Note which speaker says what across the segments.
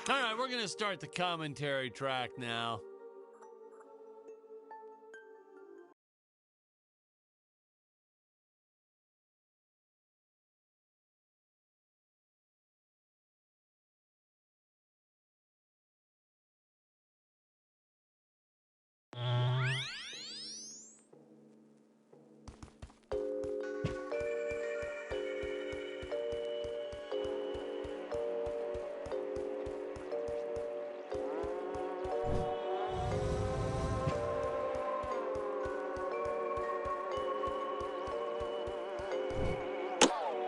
Speaker 1: All right, we're gonna start the commentary track now.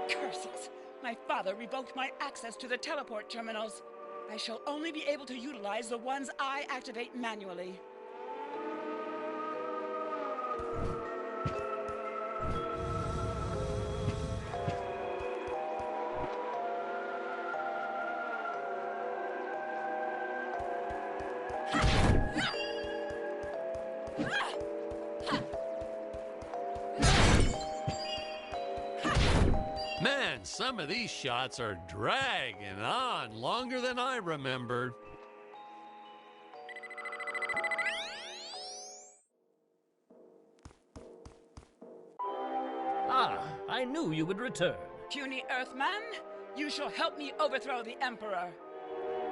Speaker 2: Curses! My father revoked my access to the teleport terminals. I shall only be able to utilize the ones I activate manually.
Speaker 1: Man, some of these shots are dragging on longer than I remembered.
Speaker 3: Ah, I knew you would return.
Speaker 2: Puny Earthman, you shall help me overthrow the Emperor.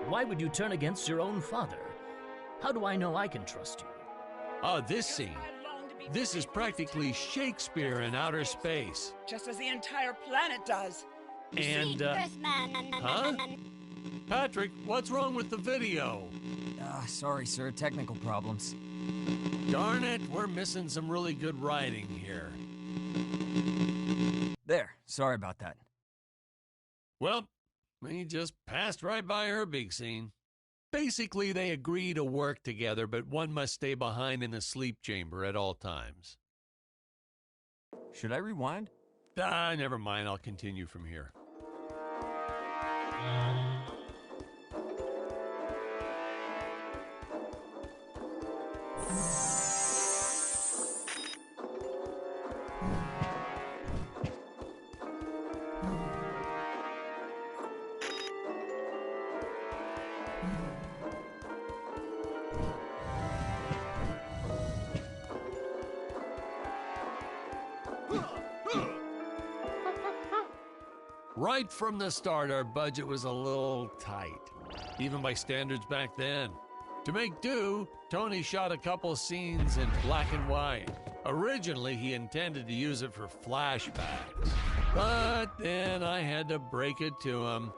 Speaker 3: Why would you turn against your own father? How do I know I can trust you?
Speaker 1: Oh, this scene. This is practically Shakespeare in outer space.
Speaker 2: Just as the entire planet does.
Speaker 1: And, huh? Patrick, what's wrong with the video?
Speaker 4: Sorry, sir. Technical problems.
Speaker 1: Darn it, we're missing some really good writing here.
Speaker 4: There. Sorry about that.
Speaker 1: Well, we just passed right by her big scene. Basically, they agree to work together, but one must stay behind in the sleep chamber at all times.
Speaker 4: Should I rewind?
Speaker 1: Never mind. I'll continue from here. Right from the start, our budget was a little tight, even by standards back then. To make do, Tony shot a couple scenes in black and white. Originally, he intended to use it for flashbacks, but then I had to break it to him.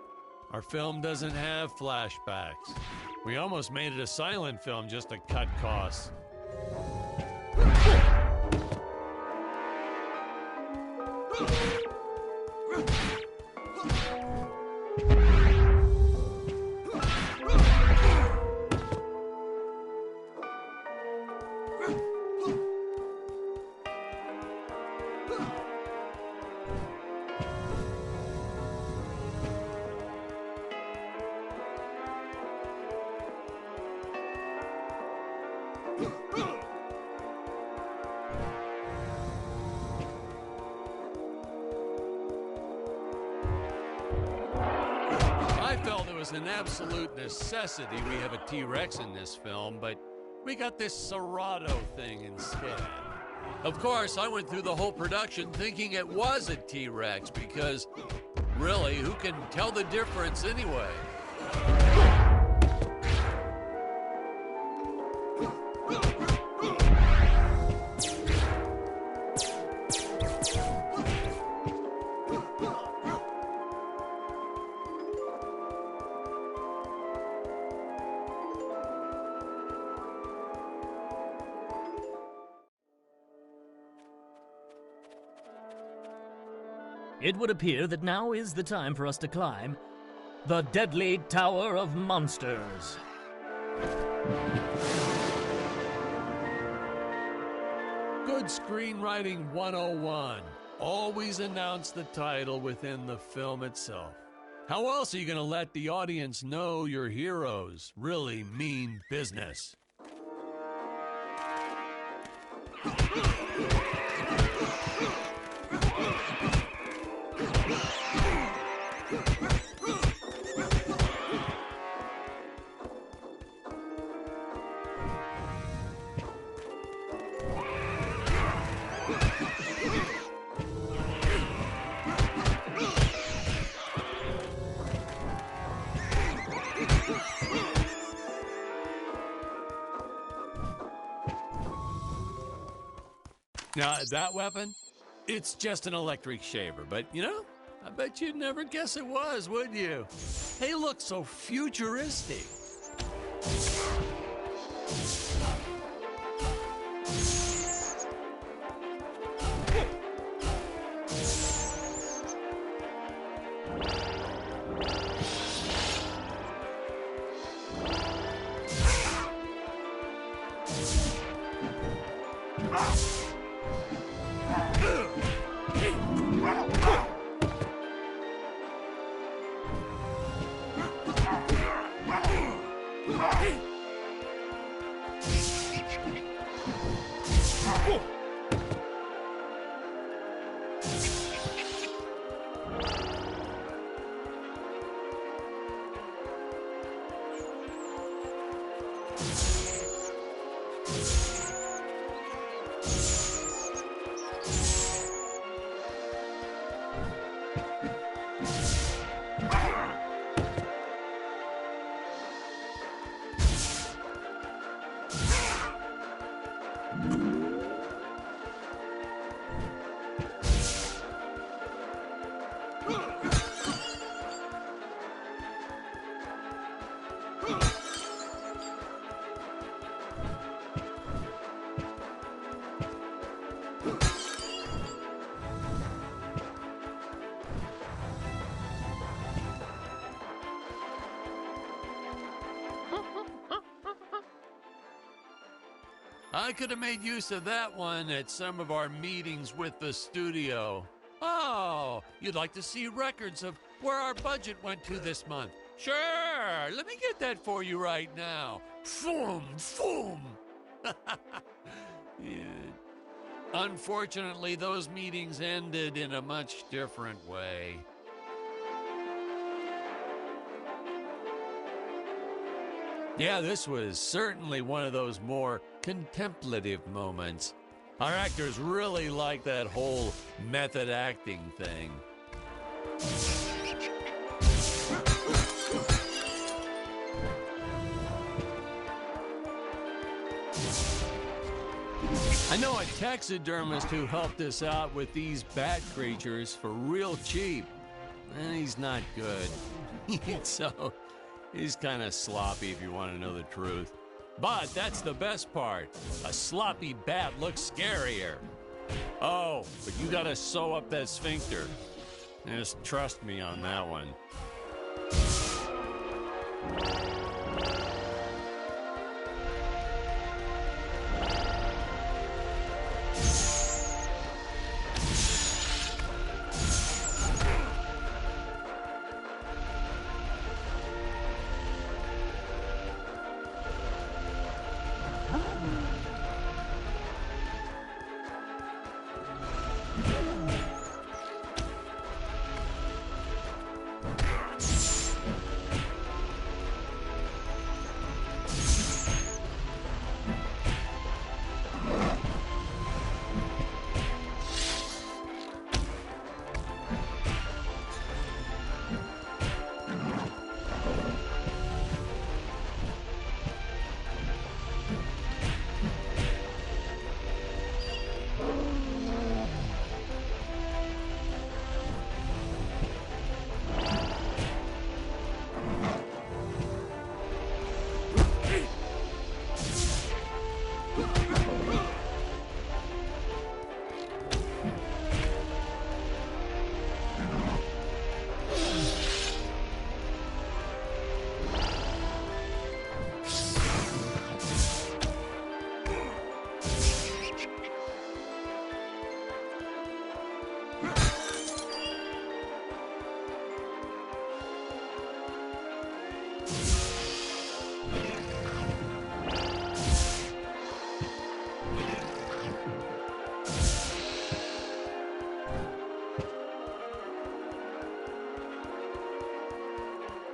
Speaker 1: Our film doesn't have flashbacks. We almost made it a silent film just to cut costs. An absolute necessity we have a T-Rex in this film, but we got this Serato thing instead. Of course, I went through the whole production thinking it was a T-Rex because, really, who can tell the difference anyway?
Speaker 3: It would appear that now is the time for us to climb the Deadly Tower of Monsters.
Speaker 1: Good screenwriting 101. Always announce the title within the film itself. How else are you going to let the audience know your heroes really mean business? Now, that weapon, it's just an electric shaver, but you know, I bet you'd never guess it was, would you? They look so futuristic. I could have made use of that one at some of our meetings with the studio. Oh, you'd like to see records of where our budget went to this month? Sure, let me get that for you right now. Foom, foom. Yeah. Unfortunately, those meetings ended in a much different way. Yeah, this was certainly one of those more contemplative moments. Our actors really like that whole method acting thing. I know a taxidermist who helped us out with these bat creatures for real cheap. And he's not good. So he's kind of sloppy if you want to know the truth. But that's the best part. A sloppy bat looks scarier. Oh, but you gotta sew up that sphincter. Just trust me on that one.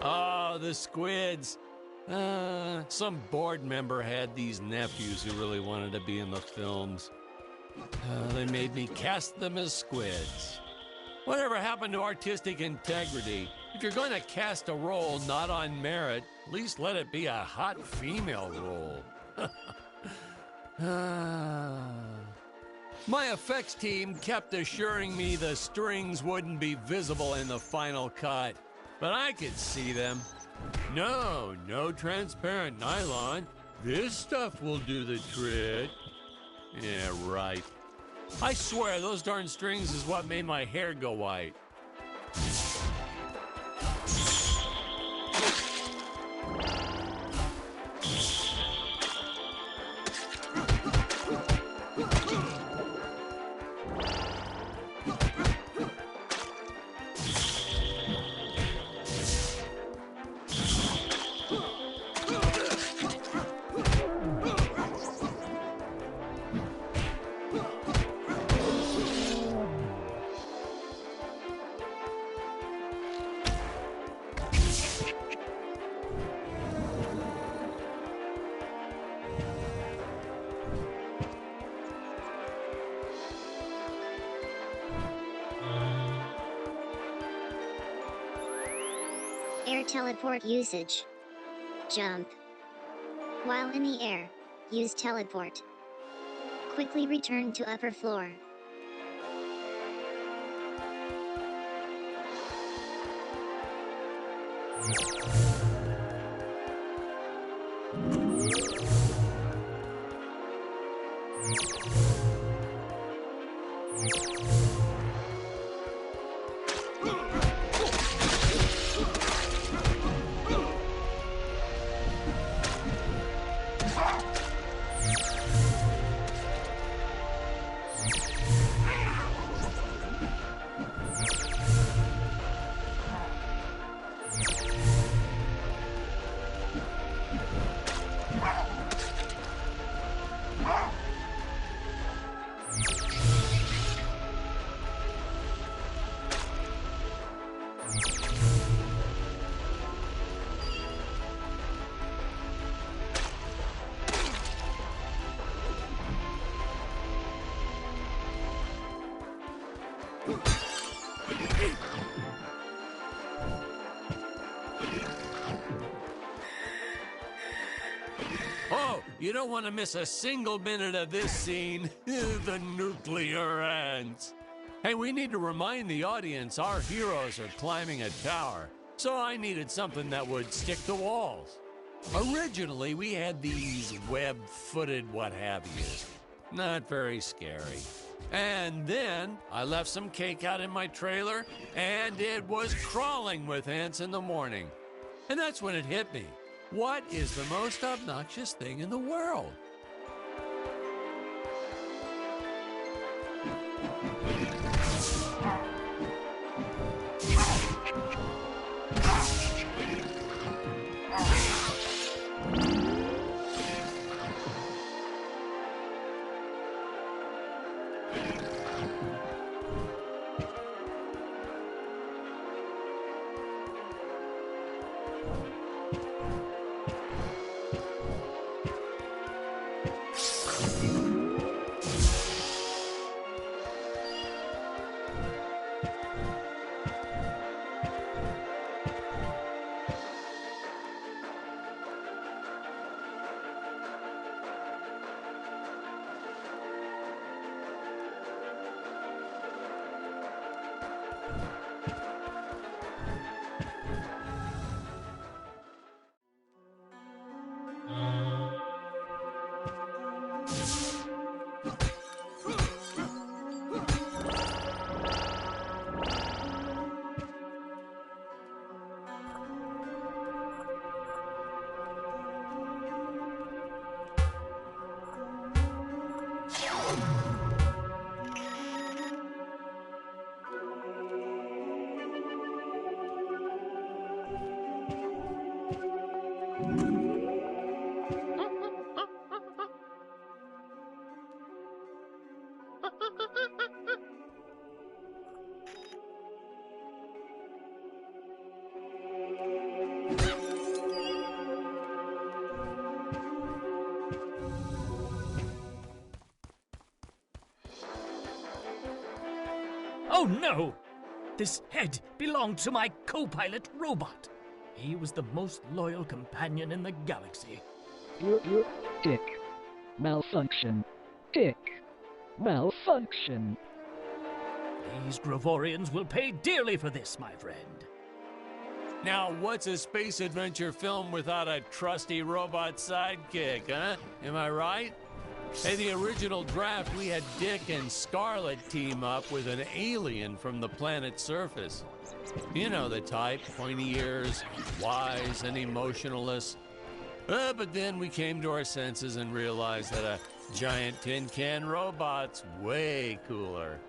Speaker 1: Oh, the squids. Some board member had these nephews who really wanted to be in the films. They made me cast them as squids. Whatever happened to artistic integrity? If you're going to cast a role not on merit, at least let it be a hot female role. My effects team kept assuring me the strings wouldn't be visible in the final cut, but I could see them. No transparent nylon. This stuff will do the trick. Yeah, right. I swear those darn strings is what made my hair go white.
Speaker 5: Air teleport usage. Jump. While in the air, use teleport. Quickly return to upper floor.
Speaker 1: Oh, you don't want to miss a single minute of this scene. The nuclear ants. Hey, we need to remind the audience our heroes are climbing a tower, so I needed something that would stick to walls. Originally, we had these web-footed what-have-yous. Not very scary. And then I left some cake out in my trailer, and it was crawling with ants in the morning. And that's when it hit me. What is the most obnoxious thing in the world?
Speaker 3: Oh no! This head belonged to my co-pilot robot. He was the most loyal companion in the galaxy.
Speaker 6: Dick. Malfunction. Dick. Malfunction.
Speaker 3: These Gravorians will pay dearly for this, my friend.
Speaker 1: Now, what's a space adventure film without a trusty robot sidekick, huh? Am I right? In the original draft, we had Dick and Scarlet team up with an alien from the planet's surface. You know the type, pointy ears, wise and emotionless. But then we came to our senses and realized that a giant tin can robot's way cooler.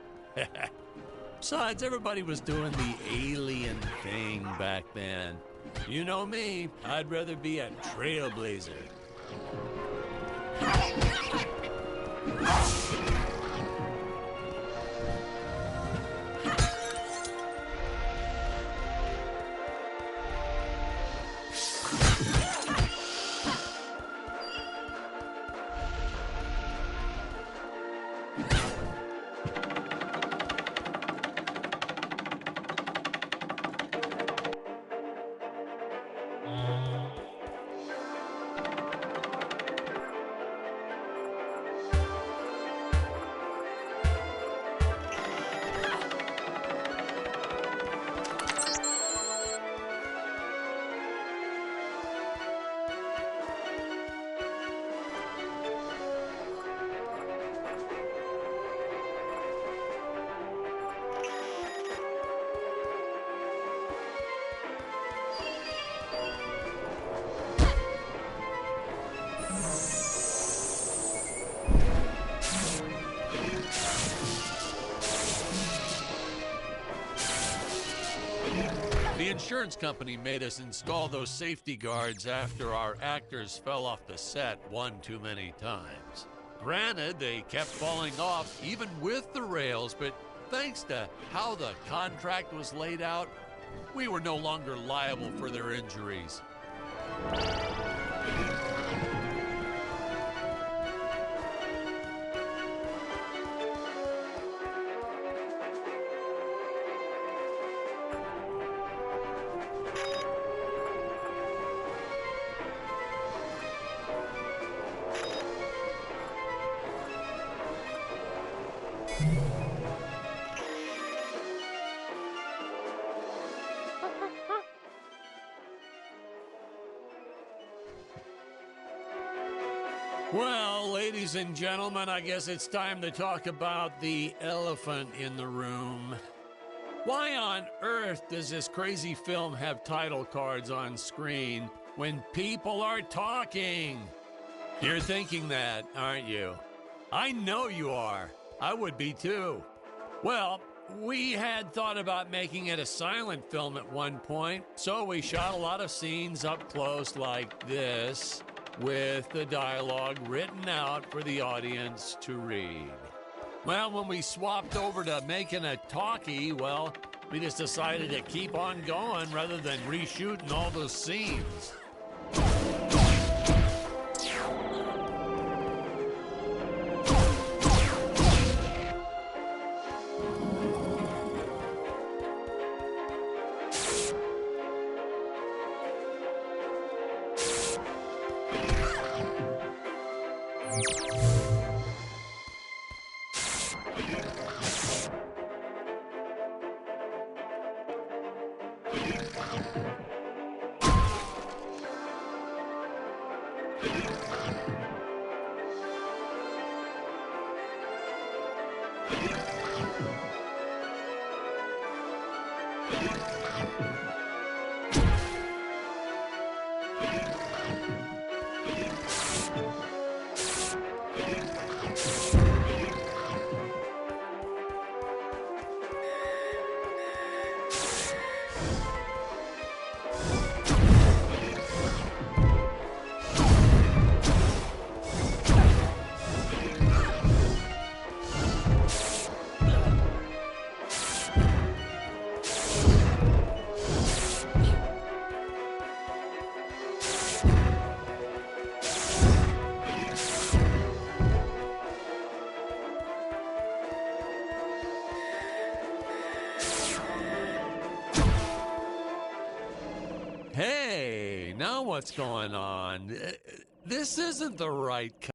Speaker 1: Besides, everybody was doing the alien thing back then. You know me, I'd rather be a trailblazer. The insurance company made us install those safety guards after our actors fell off the set one too many times. Granted, they kept falling off even with the rails, but thanks to how the contract was laid out, we were no longer liable for their injuries. Well, ladies and gentlemen, I guess it's time to talk about the elephant in the room. Why on earth does this crazy film have title cards on screen when people are talking? You're thinking that, aren't you? I know you are. I would be too. Well, we had thought about making it a silent film at one point, so we shot a lot of scenes up close like this, with the dialogue written out for the audience to read. Well, when we swapped over to making a talkie, well, we just decided to keep on going rather than reshooting all those scenes. what's going on. This isn't the right kind.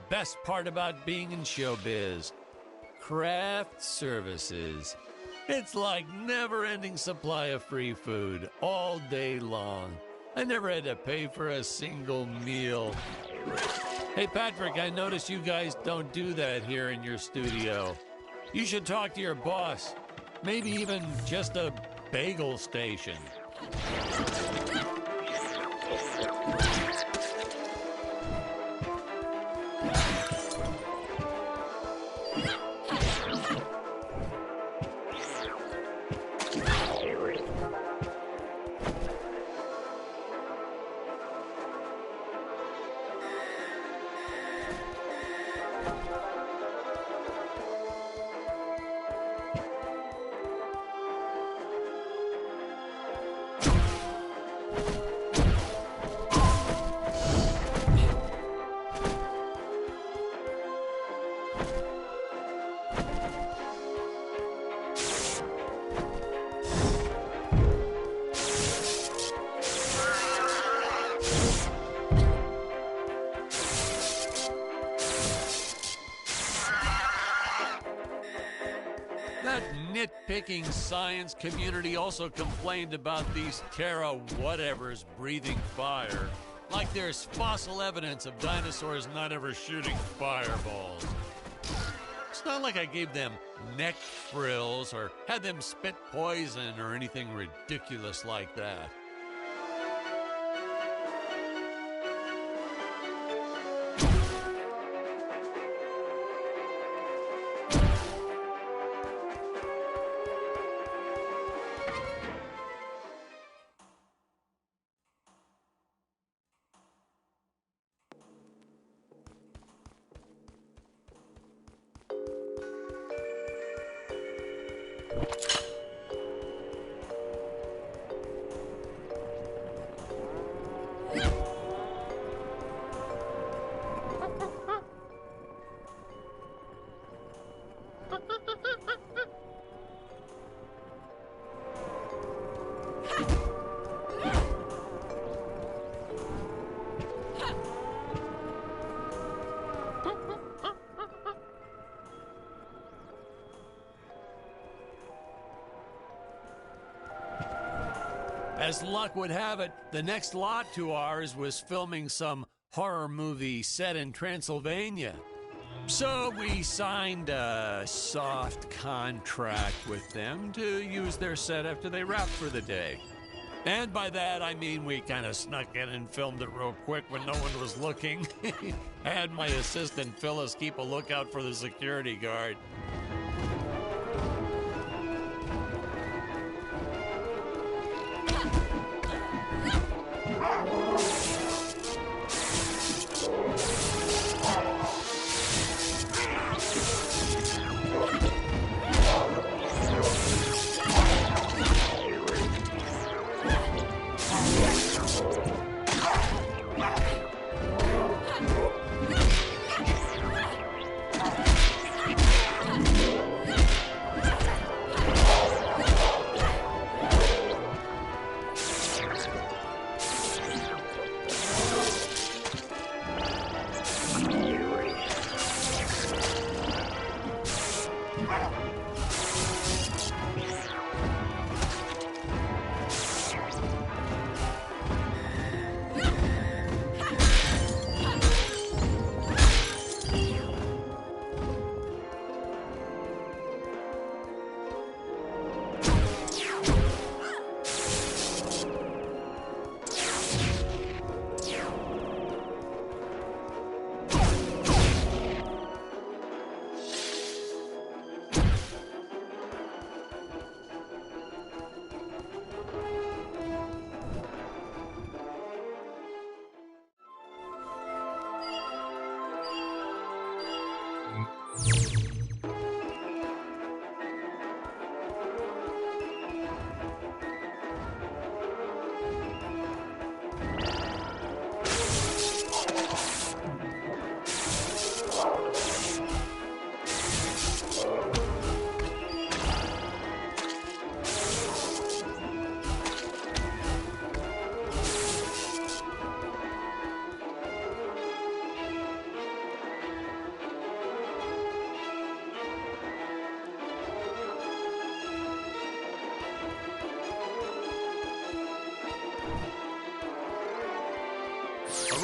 Speaker 1: Best part about being in showbiz, craft services. It's like never-ending supply of free food all day long. I never had to pay for a single meal. Hey, Patrick, I noticed you guys don't do that here in your studio. You should talk to your boss. Maybe even just a bagel station. That nitpicking science community also complained about these Terra whatevers breathing fire. Like there's fossil evidence of dinosaurs not ever shooting fireballs. It's not like I gave them neck frills or had them spit poison or anything ridiculous like that. As luck would have it, the next lot to ours was filming some horror movie set in Transylvania. So we signed a soft contract with them to use their set after they wrapped for the day. And by that, I mean we kind of snuck in and filmed it real quick when no one was looking. I had my assistant Phyllis keep a lookout for the security guard.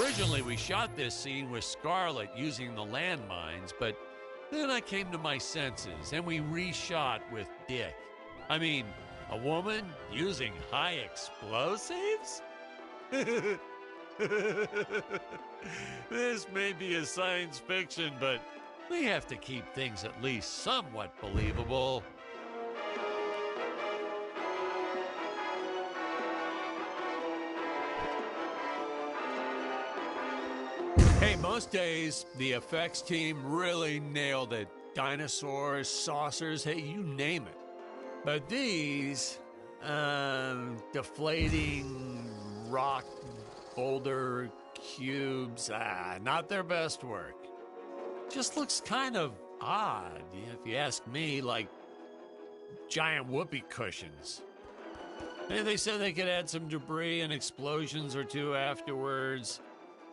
Speaker 1: Originally, we shot this scene with Scarlett using the landmines, but then I came to my senses and we reshot with Dick. I mean, a woman using high explosives? This may be a science fiction, but we have to keep things at least somewhat believable. Hey, most days, the effects team really nailed it. Dinosaurs, saucers, hey, you name it. But these, deflating rock boulder cubes, not their best work. Just looks kind of odd, if you ask me, like giant whoopee cushions. And they said they could add some debris and explosions or two afterwards.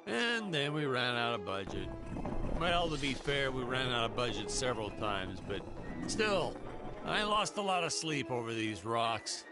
Speaker 1: And then we ran out of budget. Well, to be fair, we ran out of budget several times, but still, I lost a lot of sleep over these rocks.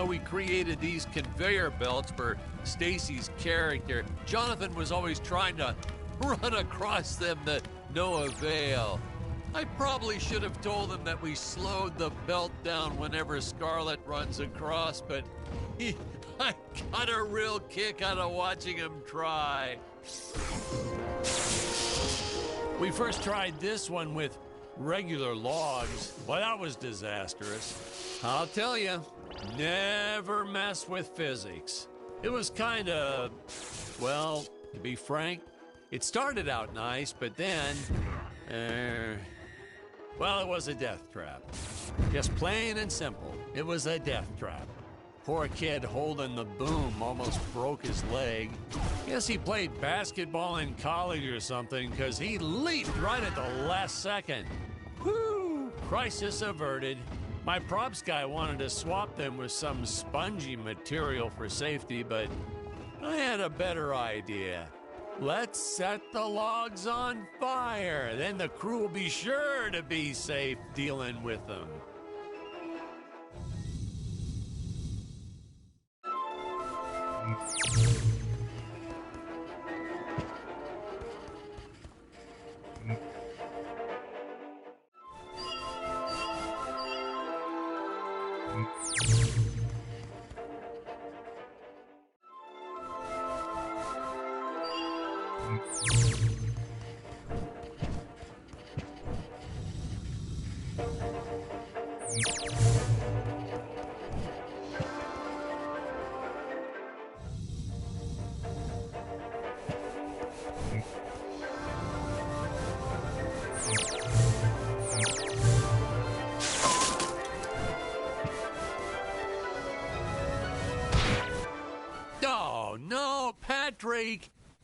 Speaker 1: We created these conveyor belts for Stacy's character, Jonathan was always trying to run across them to no avail. I probably should have told him that we slowed the belt down whenever Scarlet runs across, but I got a real kick out of watching him try. We first tried this one with regular logs. Well, that was disastrous. I'll tell you, never mess with physics. It was kind of, well, to be frank, it started out nice, but then, well, it was a death trap. Just plain and simple, it was a death trap. Poor kid holding the boom almost broke his leg. Guess he played basketball in college or something, because he leaped right at the last second. Whew, crisis averted. My props guy wanted to swap them with some spongy material for safety, but I had a better idea. Let's set the logs on fire. Then the crew will be sure to be safe dealing with them.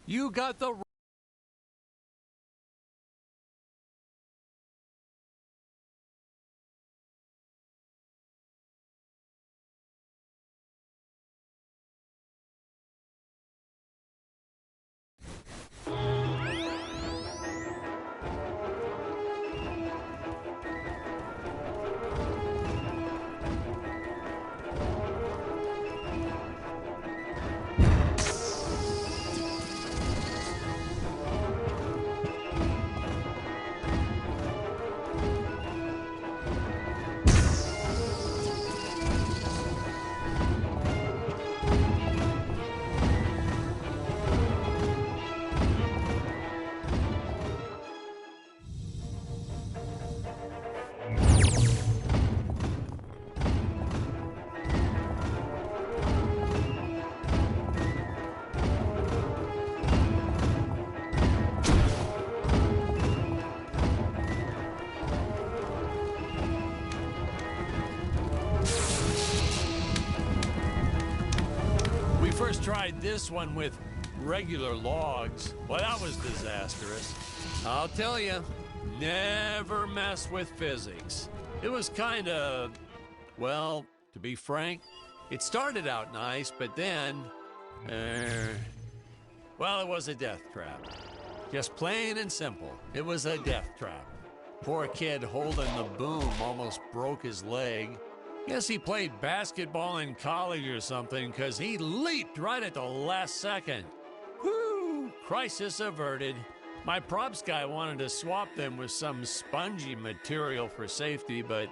Speaker 1: You got the first tried this one with regular logs. Well, that was disastrous. I'll tell you, never mess with physics. It was kind of, well, to be frank, it started out nice, but then, well, it was a death trap. Just plain and simple, it was a death trap. Poor kid holding the boom almost broke his leg. Guess he played basketball in college or something, because he leaped right at the last second. Whew, crisis averted. My props guy wanted to swap them with some spongy material for safety, but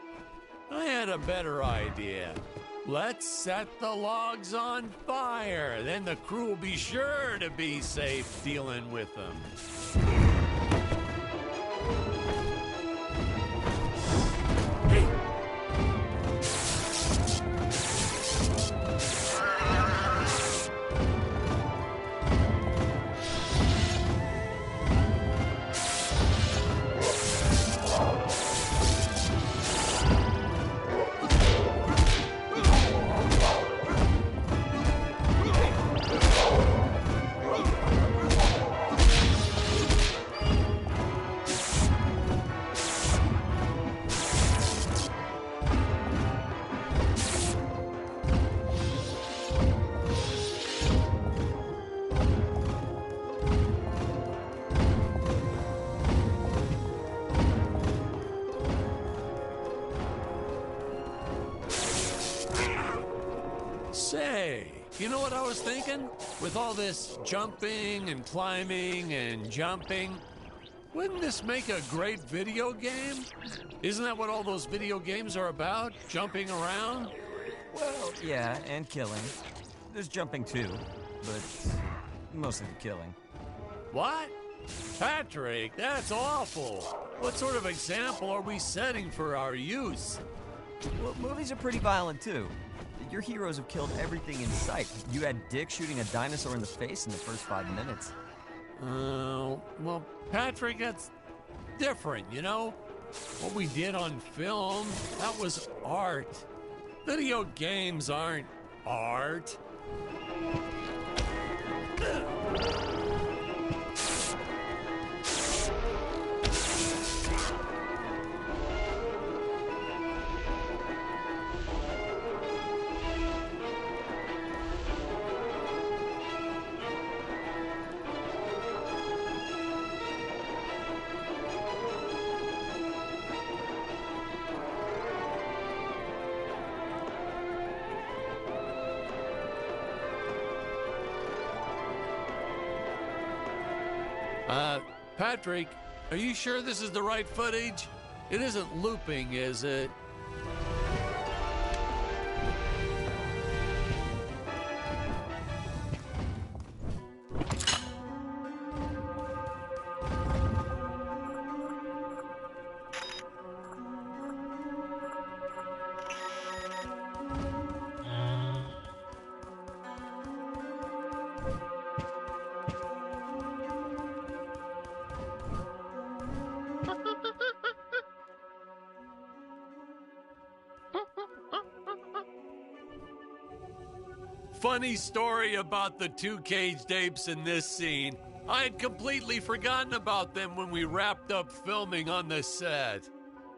Speaker 1: I had a better idea. Let's set the logs on fire, then the crew will be sure to be safe dealing with them. Say, you know what I was thinking? With all this jumping and climbing and jumping, wouldn't this make a great video game? Isn't that what all those video games are about? Jumping around?
Speaker 4: Well, yeah, and killing. There's jumping too, but mostly the killing.
Speaker 1: What? Patrick, that's awful. What sort of example are we setting for our youth?
Speaker 4: Well, movies are pretty violent too. Your heroes have killed everything in sight. You had Dick shooting a dinosaur in the face in the first 5 minutes.
Speaker 1: Well, Patrick, that's different, you know? What we did on film, that was art. Video games aren't art. Patrick, are you sure this is the right footage? It isn't looping, is it? Funny story about the two caged apes in this scene. I had completely forgotten about them when we wrapped up filming on the set.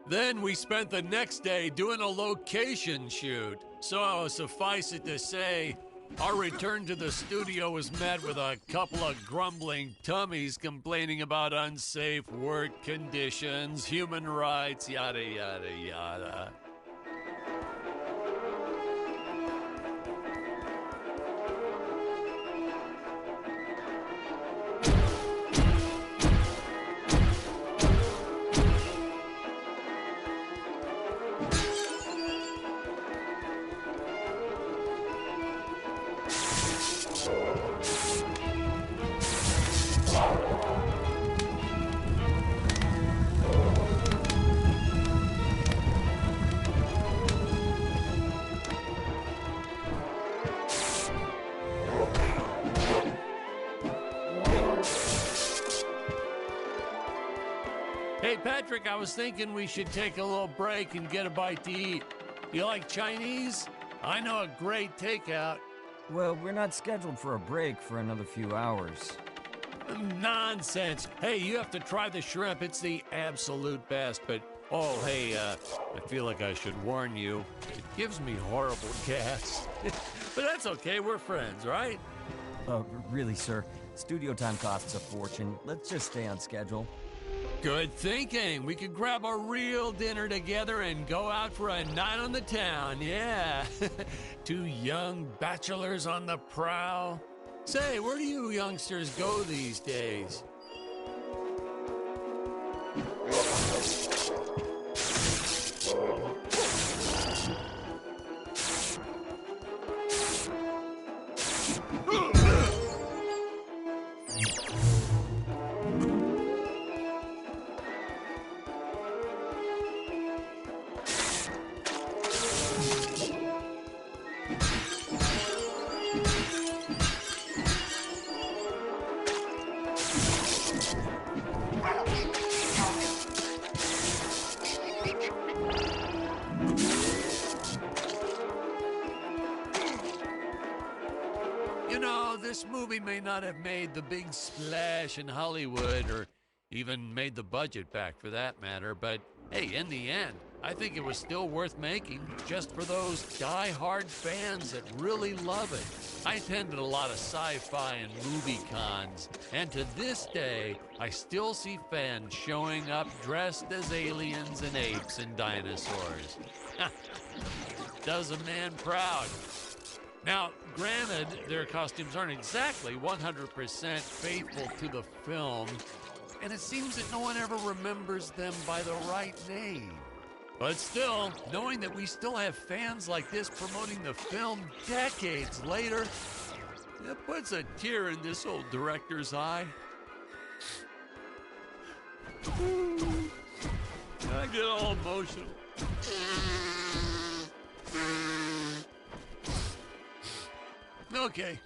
Speaker 1: Then we spent the next day doing a location shoot. So suffice it to say, our return to the studio was met with a couple of grumbling tummies complaining about unsafe work conditions, human rights, yada, yada, yada. Hey, Patrick, I was thinking we should take a little break and get a bite to eat. You like Chinese? I know a great takeout.
Speaker 4: Well, we're not scheduled for a break for another few hours.
Speaker 1: Nonsense. Hey, you have to try the shrimp. It's the absolute best. But, oh, hey, I feel like I should warn you. It gives me horrible gas. But that's okay. We're friends, right?
Speaker 4: Really, sir. Studio time costs a fortune. Let's just stay on schedule.
Speaker 1: Good thinking. We could grab a real dinner together and go out for a night on the town, yeah. Two young bachelors on the prowl. Say, where do you youngsters go these days? You know, this movie may not have made the big splash in Hollywood or even made the budget back for that matter, but hey, in the end, I think it was still worth making just for those die-hard fans that really love it. I attended a lot of sci-fi and movie cons, and to this day, I still see fans showing up dressed as aliens and apes and dinosaurs. Does a man proud. Now, granted, their costumes aren't exactly 100% faithful to the film, and it seems that no one ever remembers them by the right name. But still, knowing that we still have fans like this promoting the film decades later, it puts a tear in this old director's eye. I get all emotional. Okay.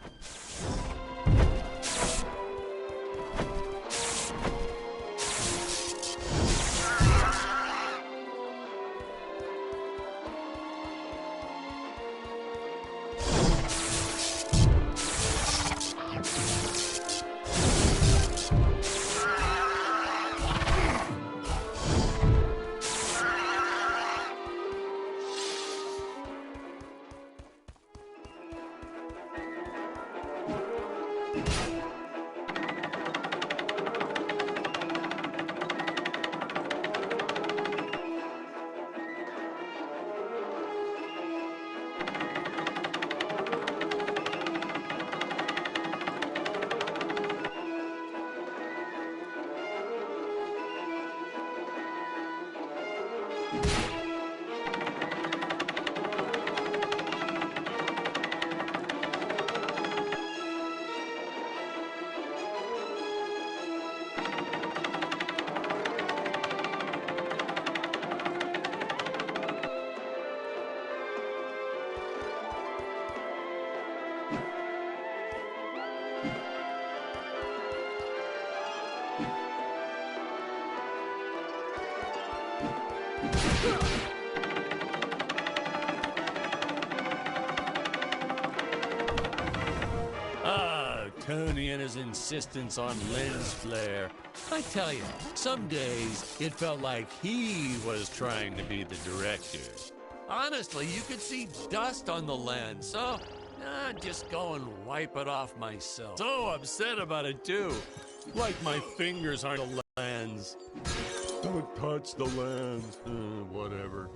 Speaker 1: Tony and his insistence on lens flare. I tell you, some days it felt like he was trying to be the director. Honestly, you could see dust on the lens, so just go and wipe it off myself. So upset about it too. Like my fingers aren't the lens. Don't touch the lens. Whatever.